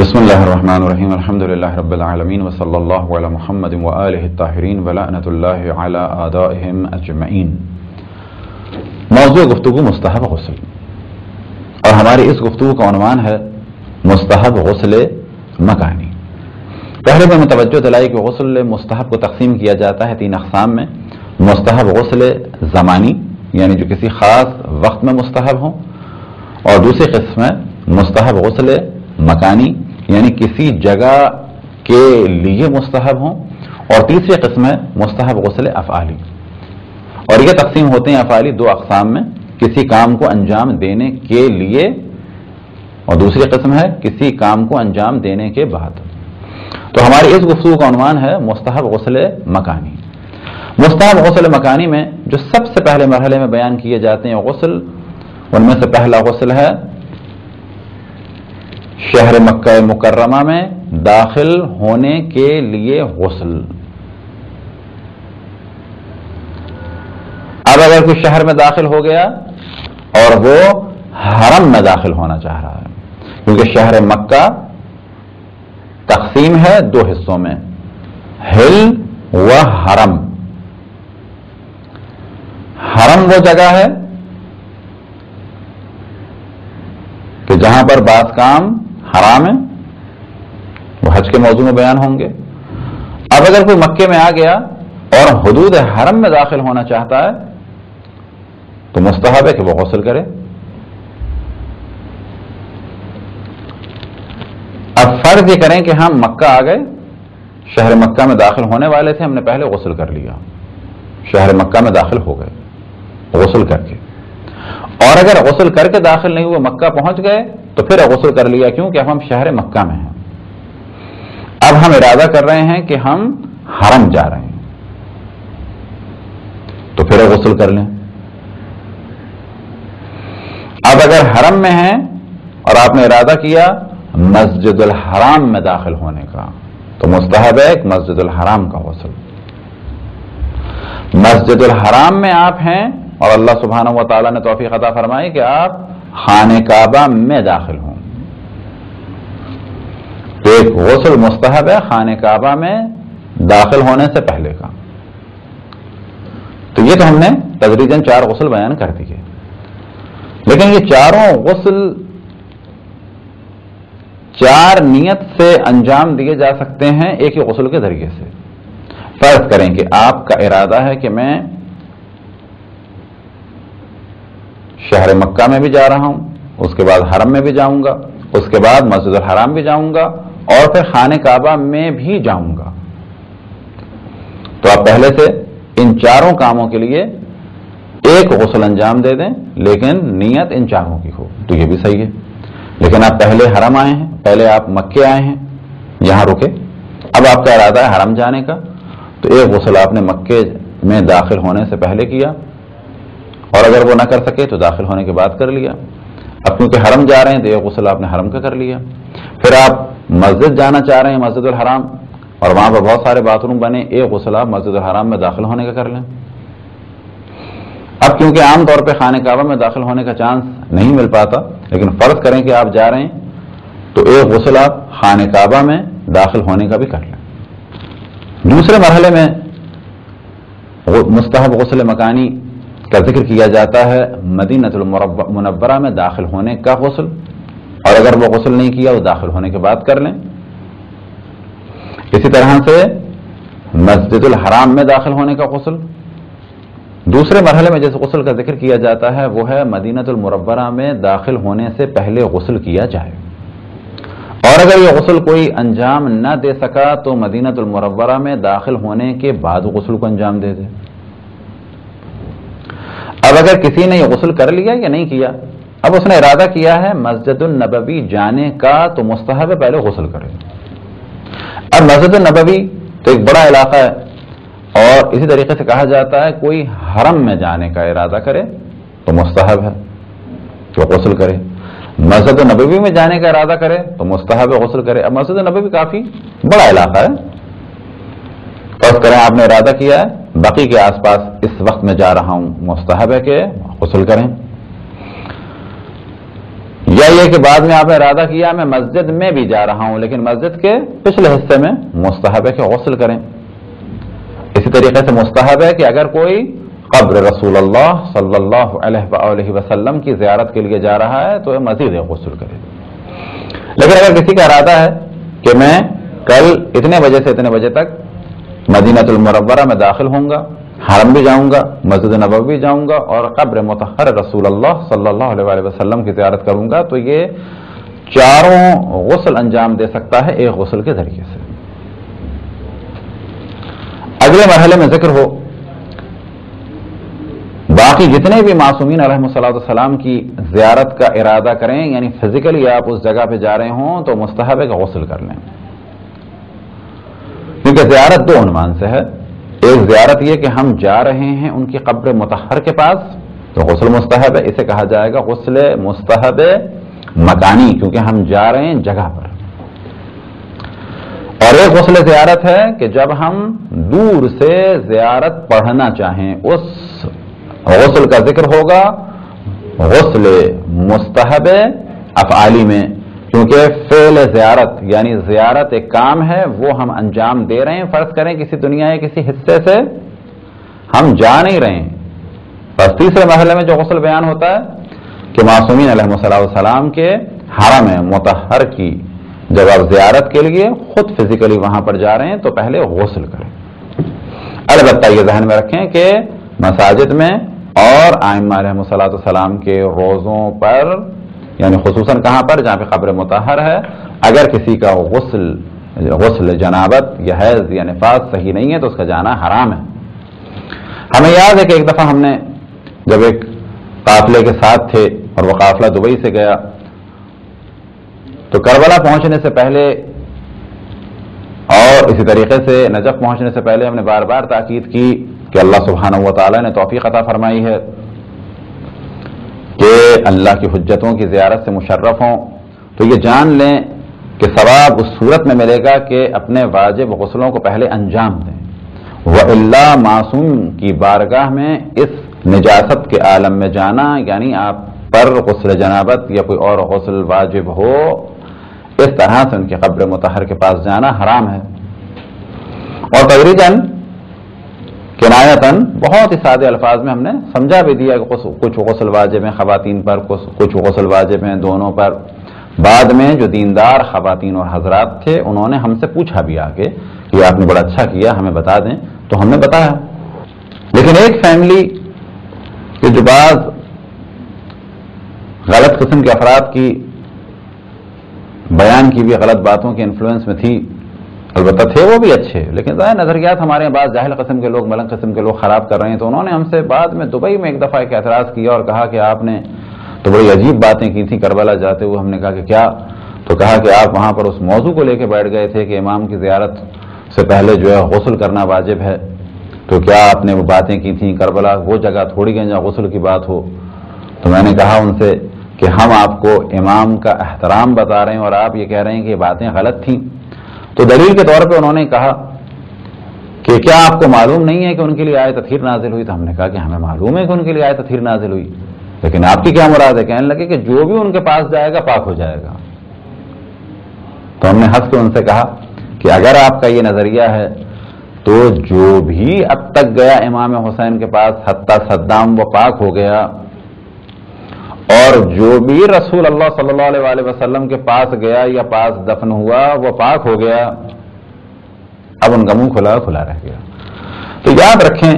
بسم اللہ الرحمن الرحیم الحمد للہ رب العالمین وصلی اللہ علی محمد وآلہ الطاہرین ولعنۃ اللہ علی اعدائہم اجمعین۔ موضوع گفتگو مستحب غسل، اور ہماری اس گفتگو کا عنوان ہے مستحب غسل مکانی۔ پہلے میں متوجہ دلائی کہ غسل مستحب کو تقسیم کیا جاتا ہے 3 اقسام میں۔ مستحب غسل زمانی، یعنی جو کسی خاص وقت میں مستحب ہوں، اور دوسری قسم ہے مستحب غسل مکانی، یعنی کسی جگہ کے لیے مستحب ہوں، اور تیسری قسم ہے مستحب غسل افعالی۔ اور یہ تقسیم ہوتے ہیں افعالی 2 اقسام میں، کسی کام کو انجام دینے کے لیے، اور دوسری قسم ہے کسی کام کو انجام دینے کے بعد۔ تو ہماری اس گفتگو کا عنوان ہے مستحب غسل مکانی۔ مستحب غسل مکانی میں جو سب سے پہلے مرحلے میں بیان کیے جاتے ہیں غسل، ان میں سے پہلا غسل ہے شہر مکہ مکرمہ میں داخل ہونے کے لیے غسل۔ اب اگر کوئی شہر میں داخل ہو گیا اور وہ حرم میں داخل ہونا چاہ رہا ہے، کیونکہ شہر مکہ تقسیم ہے 2 حصوں میں، حل و حرم۔ حرم وہ جگہ ہے کہ جہاں پر بعض کام حرام ہیں، وہ حج کے موضوع میں بیان ہوں گے۔ اب اگر کوئی مکے میں آ گیا اور حدود حرم میں داخل ہونا چاہتا ہے تو مستحب ہے کہ وہ غسل کرے۔ اب فرض یہ کریں کہ ہم مکہ آ گئے، شہر مکہ میں داخل ہونے والے تھے، ہم نے پہلے غسل کر لیا، شہر مکہ میں داخل ہو گئے غسل کر کے، اور اگر غسل کر کے داخل نہیں ہوئے مکہ پہنچ گئے تو پھر غسل کر لیا، کیونکہ اب ہم شہر مکہ میں ہیں۔ اب ہم ارادہ کر رہے ہیں کہ ہم حرم جا رہے ہیں، تو پھر غسل کر لیں۔ اب اگر حرم میں ہیں اور آپ نے ارادہ کیا مسجد الحرام میں داخل ہونے کا، تو مستحب ہے کہ مسجد الحرام کا غسل۔ مسجد الحرام میں آپ ہیں اور اللہ سبحانہ و تعالیٰ نے توفیق عطا فرمائی کہ آپ خانہ کعبہ میں داخل ہوں، ایک غسل مستحب ہے خانہ کعبہ میں داخل ہونے سے پہلے کا۔ تو یہ تو ہم نے تدریجاً 4 غسل بیان کر دیے، لیکن یہ چاروں غسل 4 نیت سے انجام دیے جا سکتے ہیں ایک ہی غسل کے ذریعے سے۔ فرض کریں کہ آپ کا ارادہ ہے کہ میں شہر مکہ میں بھی جا رہا ہوں، اس کے بعد حرم میں بھی جاؤں گا، اس کے بعد مسجد الحرام بھی جاؤں گا، اور پھر خانہ کعبہ میں بھی جاؤں گا، تو آپ پہلے سے ان 4 کاموں کے لیے ایک غسل انجام دے دیں، لیکن نیت ان 4 کی ہو، تو یہ بھی صحیح ہے۔ لیکن آپ پہلے حرم آئے ہیں، پہلے آپ مکے آئے ہیں، یہاں رکے، اب آپ کا ارادہ ہے حرم جانے کا، تو ایک غسل آپ نے مکے میں داخل ہونے سے پہلے کیا، اور اگر وہ نہ کر سکے تو داخل ہونے کے بعد کر لیا۔ اب کیونکہ حرم جا رہے ہیں تو ایک غسل آپ نے حرم کا کر لیا۔ پھر آپ مسجد جانا چاہ رہے ہیں، مسجد الحرام، اور وہاں پر بہت سارے باتھ روم بنے، ایک غسل آپ مسجد الحرام میں داخل ہونے کا کر لیں۔ اب کیونکہ عام طور پہ خانہ کعبہ میں داخل ہونے کا چانس نہیں مل پاتا، لیکن فرض کریں کہ آپ جا رہے ہیں تو ایک غسل آپ خانہ کعبہ میں داخل ہونے کا بھی کر لیں۔ دوسرے مرحلے میں مستحب غسل مکانی کا ذکر کیا جاتا ہے مدینہ المنورہ میں داخل ہونے کا غسل، اور اگر وہ غسل نہیں کیا وہ داخل ہونے کے بعد کر لیں۔ اسی طرح سے مسجد الحرام میں داخل ہونے کا غسل۔ دوسرے مرحلے میں جس غسل کا ذکر کیا جاتا ہے وہ ہے مدینہ المنورہ میں داخل ہونے سے پہلے غسل کیا جائے، اور اگر یہ غسل کوئی انجام نہ دے سکا تو مدینہ المنورہ میں داخل ہونے کے بعد غسل کو انجام دے دے۔ اب اگر کسی نے یہ غسل کر لیا یا نہیں کیا، اب اس نے ارادہ کیا ہے مسجد النبوی جانے کا، تو مستحب ہے پہلے غسل کرے۔ اب مسجد النبوی تو ایک بڑا علاقہ ہے، اور اسی طریقے سے کہا جاتا ہے کوئی حرم میں جانے کا ارادہ کرے تو مستحب ہے کہ غسل کرے، مسجد النبوی میں جانے کا ارادہ کرے تو مستحب ہے غسل کرے۔ اب مسجد النبوی کافی بڑا علاقہ ہے، فرض کریں آپ نے ارادہ کیا ہے بقی کے آس پاس اس وقت میں جا رہا ہوں، مستحب ہے کہ غسل کریں۔ یا یہ کہ بعد میں آپ نے ارادہ کیا میں مسجد میں بھی جا رہا ہوں لیکن مسجد کے پچھلے حصے میں، مستحب ہے کہ غسل کریں۔ اسی طریقے سے مستحب ہے کہ اگر کوئی قبر رسول اللہ صلی اللہ علیہ وآلہ وسلم کی زیارت کے لیے جا رہا ہے تو مزید غسل کرے۔ لیکن اگر کسی کا ارادہ ہے کہ میں کل اتنے بجے سے اتنے بجے تک مدینہ المنورہ میں داخل ہوں گا، حرم بھی جاؤں گا، مسجد نبوی بھی جاؤں گا اور قبر مطہر رسول اللہ صلی اللہ علیہ وآلہ وسلم کی زیارت کروں گا، تو یہ چاروں غسل انجام دے سکتا ہے ایک غسل کے ذریعے سے۔ اگلے مرحلے میں ذکر ہو باقی جتنے بھی معصومین علیہ الصلوۃ والسلام کی زیارت کا ارادہ کریں، یعنی فزیکلی آپ اس جگہ پہ جا رہے ہوں تو مستحب ہے کہ غسل کر لیں، کیونکہ زیارت دو عنوان سے ہے۔ ایک زیارت یہ کہ ہم جا رہے ہیں ان کی قبر مطہر کے پاس تو غسل مستحب ہے، اسے کہا جائے گا غسل مستحب مکانی، کیونکہ ہم جا رہے ہیں جگہ پر۔ اور ایک غسل زیارت ہے کہ جب ہم دور سے زیارت پڑھنا چاہیں، اس غسل کا ذکر ہوگا غسل مستحب افعالی میں، کیونکہ فعل زیارت یعنی زیارت ایک کام ہے وہ ہم انجام دے رہے ہیں۔ فرض کریں کسی دنیا کے کسی حصے سے ہم جا نہیں رہے ہیں، بس تیسرے مرحلے میں جو غسل بیان ہوتا ہے کہ معصومین علیہ السلام کے حرم مطہر کی جب آپ زیارت کے لیے خود فزیکلی وہاں پر جا رہے ہیں تو پہلے غسل کریں۔ البتہ یہ ذہن میں رکھیں کہ مساجد میں اور ائمہ علیہ السلام کے روضوں پر، یعنی خصوصاً کہاں پر جہاں پہ قبر مطہر ہے، اگر کسی کا غسل جنابت یا حیض یا نفاس صحیح نہیں ہے تو اس کا جانا حرام ہے۔ ہمیں یاد ہے کہ ایک دفعہ ہم نے جب ایک قافلے کے ساتھ تھے اور وہ قافلہ دبئی سے گیا تو کربلا پہنچنے سے پہلے اور اسی طریقے سے نجف پہنچنے سے پہلے ہم نے بار بار تاکید کی کہ اللہ سبحانہ و تعالیٰ نے توفیق عطا فرمائی ہے کہ اللہ کی حجتوں کی زیارت سے مشرف ہوں، تو یہ جان لیں کہ ثواب اس صورت میں ملے گا کہ اپنے واجب غسلوں کو پہلے انجام دیں، وَإِلَّا معصوم کی بارگاہ میں اس نجاست کے عالم میں جانا، یعنی آپ پر غسل جنابت یا کوئی اور غسل واجب ہو، اس طرح سے ان کی قبر مطہر کے پاس جانا حرام ہے۔ اور تدریجاً کنایتاً بہت ہی سادے الفاظ میں ہم نے سمجھا بھی دیا کہ کچھ غسل واجب ہیں خواتین پر، کچھ غسل واجب ہیں دونوں پر۔ بعد میں جو دیندار خواتین اور حضرات تھے انہوں نے ہم سے پوچھا بھی آگے کہ آپ نے بڑا اچھا کیا، ہمیں بتا دیں، تو ہم نے بتایا۔ لیکن ایک فیملی کے جو بعض غلط قسم کے افراد کی بیان کی بھی غلط باتوں کے انفلوئنس میں تھی، البتہ تھے وہ بھی اچھے، لیکن ظاہر نظریات ہمارے بعض جاہل قسم کے لوگ، ملنگ قسم کے لوگ خراب کر رہے ہیں، تو انہوں نے ہم سے بعد میں دبئی میں ایک دفعہ ایک اعتراض کیا اور کہا کہ آپ نے تو بڑی عجیب باتیں کی تھیں کربلا جاتے ہوئے۔ ہم نے کہا کہ کیا؟ تو کہا کہ آپ وہاں پر اس موضوع کو لے کے بیٹھ گئے تھے کہ امام کی زیارت سے پہلے جو ہے غسل کرنا واجب ہے، تو کیا آپ نے وہ باتیں کی تھیں؟ کربلا وہ جگہ تھوڑی گئی جہاں غسل کی بات ہو۔ تو میں نے کہا ان سے کہ ہم آپ کو امام کا احترام بتا رہے ہیں اور آپ یہ کہہ رہے ہیں کہ یہ باتیں غلط تھیں۔ تو دلیل کے طور پہ انہوں نے کہا کہ کیا آپ کو معلوم نہیں ہے کہ ان کے لیے آیت تطہیر نازل ہوئی؟ تو ہم نے کہا کہ ہمیں معلوم ہے کہ ان کے لیے آیت تطہیر نازل ہوئی، لیکن آپ کی کیا مراد ہے؟ کہنے لگے کہ جو بھی ان کے پاس جائے گا پاک ہو جائے گا۔ تو ہم نے ہنس کے ان سے کہا کہ اگر آپ کا یہ نظریہ ہے تو جو بھی اب تک گیا امام حسین کے پاس حتیٰ صدام وہ پاک ہو گیا، اور جو بھی رسول اللہ صلی اللہ علیہ وآلہ وسلم کے پاس گیا یا پاس دفن ہوا وہ پاک ہو گیا، اب ان کا منہ کھلا کھلا رہ گیا۔ تو یاد رکھیں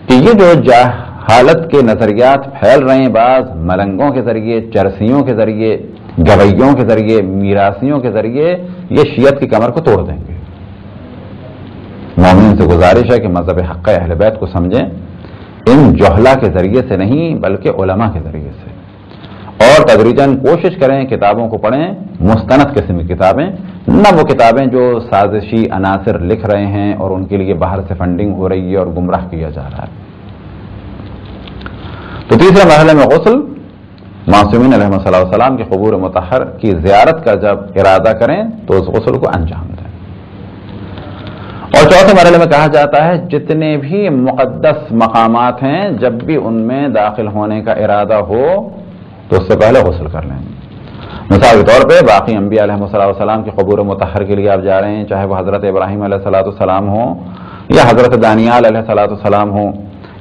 کہ یہ جو جہالت کے نظریات پھیل رہے ہیں بعض ملنگوں کے ذریعے، چرسیوں کے ذریعے، گویوں کے ذریعے، میراثیوں کے ذریعے، یہ شیعت کی کمر کو توڑ دیں گے۔ مومنین سے گزارش ہے کہ مذہب حق اہل بیت کو سمجھیں، ان جہلا کے ذریعے سے نہیں بلکہ علماء کے ذریعے سے، اور تدریجاً کوشش کریں کتابوں کو پڑھیں، مستند قسم کی کتابیں، نہ وہ کتابیں جو سازشی عناصر لکھ رہے ہیں اور ان کے لیے باہر سے فنڈنگ ہو رہی ہے اور گمراہ کیا جا رہا ہے۔ تو تیسرے مرحلے میں غسل، معصومین علیہ السلام کی قبور مطہر کی زیارت کا جب ارادہ کریں تو اس غسل کو انجام دیں۔ اور چوتھے مرحلے میں کہا جاتا ہے جتنے بھی مقدس مقامات ہیں جب بھی ان میں داخل ہونے کا ارادہ ہو تو اس سے پہلے غسل کر لیں۔ مثال کے طور پہ باقی انبیاء علیہ السلام کی قبور مطہر کے لیے آپ جا رہے ہیں، چاہے وہ حضرت ابراہیم علیہ السلام ہوں یا حضرت دانیال علیہ السلام ہوں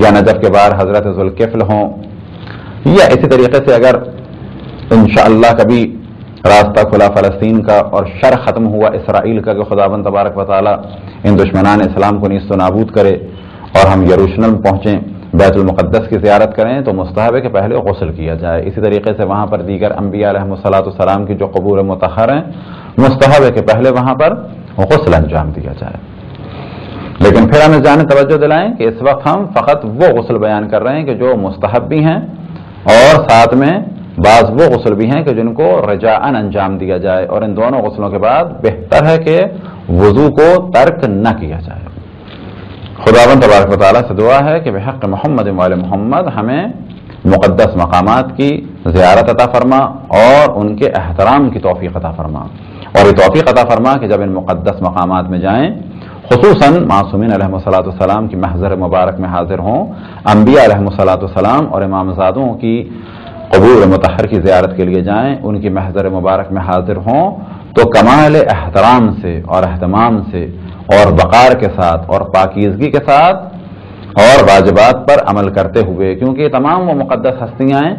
یا نجف کے بعد حضرت ذوالکفل ہوں، یا اسی طریقے سے اگر انشاءاللہ کبھی راستہ کھلا فلسطین کا اور شر ختم ہوا اسرائیل کا کہ خداوند تبارک و تعالی ان دشمنان اسلام کو نیست و نابود کرے اور ہم یروشلم پہنچیں، بیت المقدس کی زیارت کریں، تو مستحب ہے کہ پہلے غسل کیا جائے۔ اسی طریقے سے وہاں پر دیگر انبیاء علیہ السلام کی جو قبور مطہر ہیں، مستحب ہے کہ پہلے وہاں پر غسل انجام دیا جائے۔ لیکن پھر ہم اس جانب توجہ دلائیں کہ اس وقت ہم فقط وہ غسل بیان کر رہے ہیں کہ جو مستحب بھی ہیں، اور ساتھ میں بعض وہ غسل بھی ہیں کہ جن کو رجاءً انجام دیا جائے، اور ان دونوں غسلوں کے بعد بہتر ہے کہ وضو کو ترک نہ کیا جائے۔ خداوند تبارک و تعالیٰ سے دعا ہے کہ بحق محمد وآل محمد ہمیں مقدس مقامات کی زیارت عطا فرما اور ان کے احترام کی توفیق عطا فرما، اور یہ توفیق عطا فرما کہ جب ان مقدس مقامات میں جائیں، خصوصاً معصومین علیہ السلام کی محضر مبارک میں حاضر ہوں، انبیاء علیہ السلام اور امامزادوں کی قبور مطہر کی زیارت کے لیے جائیں، ان کی محضر مبارک میں حاضر ہوں تو کمال احترام سے اور اہتمام سے اور وقار کے ساتھ اور پاکیزگی کے ساتھ اور واجبات پر عمل کرتے ہوئے، کیونکہ یہ تمام وہ مقدس ہستیاں ہیں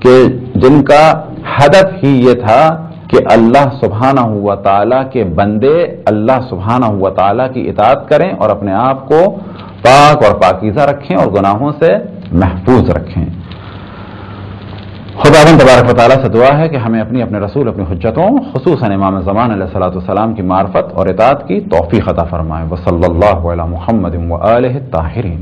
کہ جن کا ہدف ہی یہ تھا کہ اللہ سبحانہ و تعالیٰ کے بندے اللہ سبحانہ و تعالیٰ کی اطاعت کریں اور اپنے آپ کو پاک اور پاکیزہ رکھیں اور گناہوں سے محفوظ رکھیں۔ خداوند تبارک و تعالیٰ سے دعا ہے کہ ہمیں اپنے رسول اپنی حجتوں خصوصاً امام زمان علیہ السلام کی معرفت اور اطاعت کی توفیق عطا فرمائے۔ وصلی اللہ علی محمد وآلہ الطاہرین۔